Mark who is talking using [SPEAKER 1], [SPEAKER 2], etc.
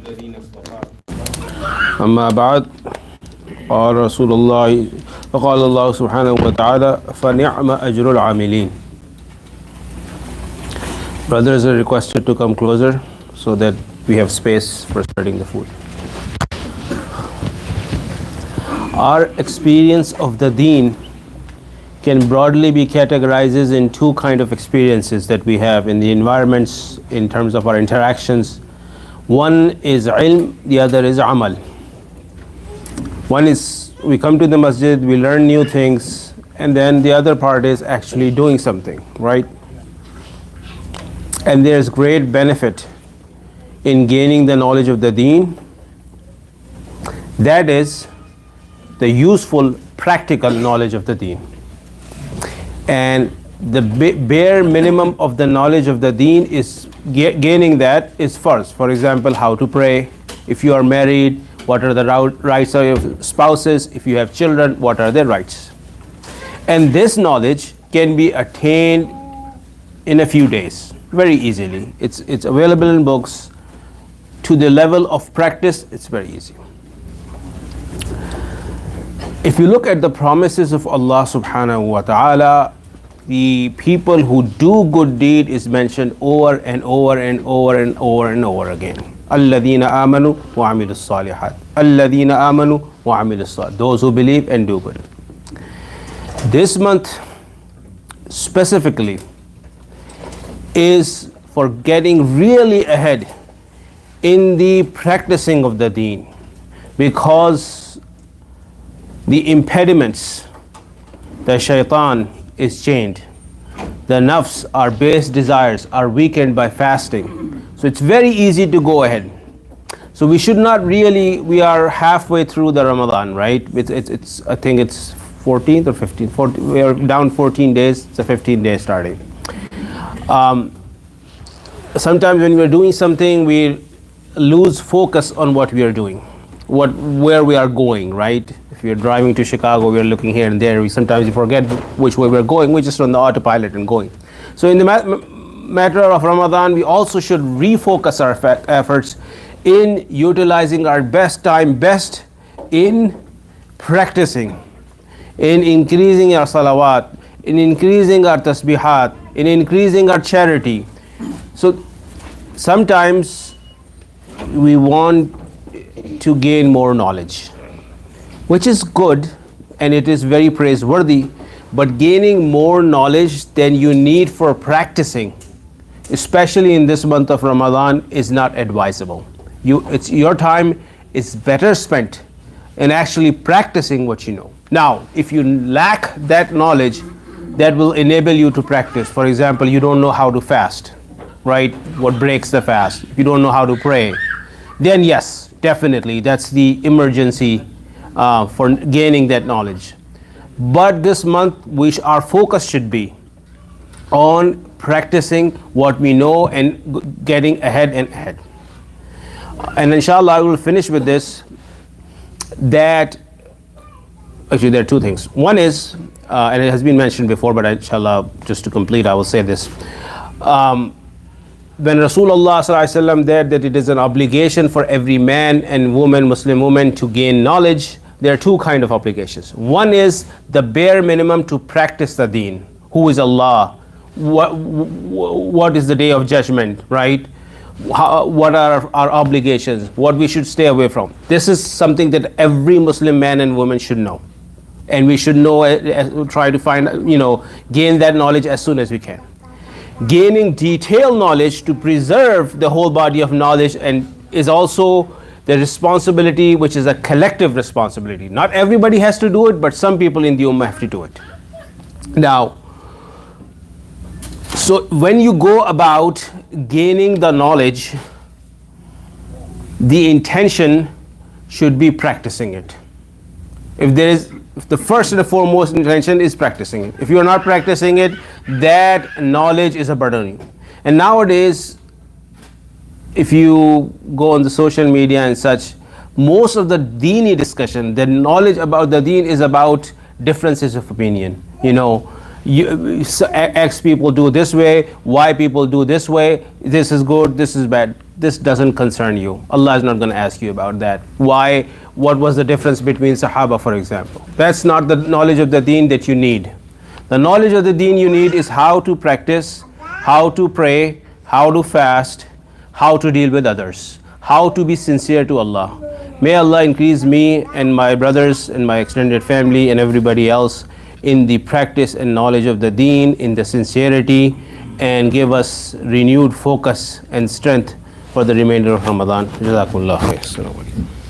[SPEAKER 1] الذين اصطفى أما بعد قال رسول الله فقال الله سبحانه وتعالى فنعم أجر العاملين. Brothers are requested to come closer so that we have space for spreading the food. Our experience of the deen can broadly be categorized in two kind of experiences that we have in the environments in terms of our interactions. One is ilm, the other is amal. One is we come to the masjid, we learn new things, and then the other part is actually doing something, right? And there's great benefit in gaining the knowledge of the deen. That is the useful, practical knowledge of the deen. And the bare minimum of the knowledge of the deen is gaining that is first. For example, how to pray. If you are married, what are the rights of your spouses? If you have children, what are their rights? And this knowledge can be attained in a few days, very easily. It's available in books. To the level of practice, it's very easy. If you look at the promises of Allah subhanahu wa ta'ala, the people who do good deed is mentioned over and over and over and over and over again. Alladhina amanu wa amilus salihat. Alladhina amanu wa amilus salihat. Those who believe and do good. This month specifically is for getting really ahead in the practicing of the deen, because the impediments, the shaitan is chained. The nafs, our base desires, are weakened by fasting. So it's very easy to go ahead. So we should not really, we are halfway through the Ramadan, right? It's I think it's 14th or 15th. We are down 14 days. It's a 15-day starting. Sometimes when we're doing something, we lose focus on what we are doing, where we are going, right? If you're driving to Chicago, we're looking here and there. Sometimes we forget which way we're going. We're just on the autopilot and going. So in the matter of Ramadan, we also should refocus our efforts in utilizing our best time, best in practicing, in increasing our salawat, in increasing our tasbihat, in increasing our charity. So sometimes we want to gain more knowledge, which is good and it is very praiseworthy, but gaining more knowledge than you need for practicing, especially in this month of Ramadan, is not advisable. Your time is better spent in actually practicing what you know. Now, if you lack that knowledge that will enable you to practice, for example, you don't know how to fast, right? What breaks the fast? If you don't know how to pray, then yes, definitely, that's the emergency for gaining that knowledge. But this month, our focus should be on practicing what we know and getting ahead and ahead. And inshallah, I will finish with this, that actually there are two things. One is, and it has been mentioned before, but inshallah, just to complete, I will say this. When Rasulullah ﷺ said that it is an obligation for every man and woman, Muslim woman, to gain knowledge, there are two kinds of obligations. One is the bare minimum to practice the deen. Who is Allah? What is the day of judgment, right? What are our obligations? What we should stay away from? This is something that every Muslim man and woman should know. And we should know, try to find, gain that knowledge as soon as we can. Gaining detailed knowledge to preserve the whole body of knowledge and is also the responsibility, which is a collective responsibility. Not everybody has to do it, but some people in the ummah have to do it. Now, so when you go about gaining the knowledge, the intention should be practicing it. If the first and the foremost intention is practicing it. If you are not practicing it, that knowledge is a burden. And nowadays, if you go on the social media and such, most of the deeni discussion, the knowledge about the deen is about differences of opinion. X people do this way, Y people do this way, this is good, this is bad. This doesn't concern you. Allah is not going to ask you about that. Why? What was the difference between Sahaba, for example? That's not the knowledge of the deen that you need. The knowledge of the deen you need is how to practice, how to pray, how to fast, how to deal with others, how to be sincere to Allah. May Allah increase me and my brothers and my extended family and everybody else in the practice and knowledge of the deen, in the sincerity, and give us renewed focus and strength for the remainder of Ramadan. Jazakumullah khair. Assalamu alaikum.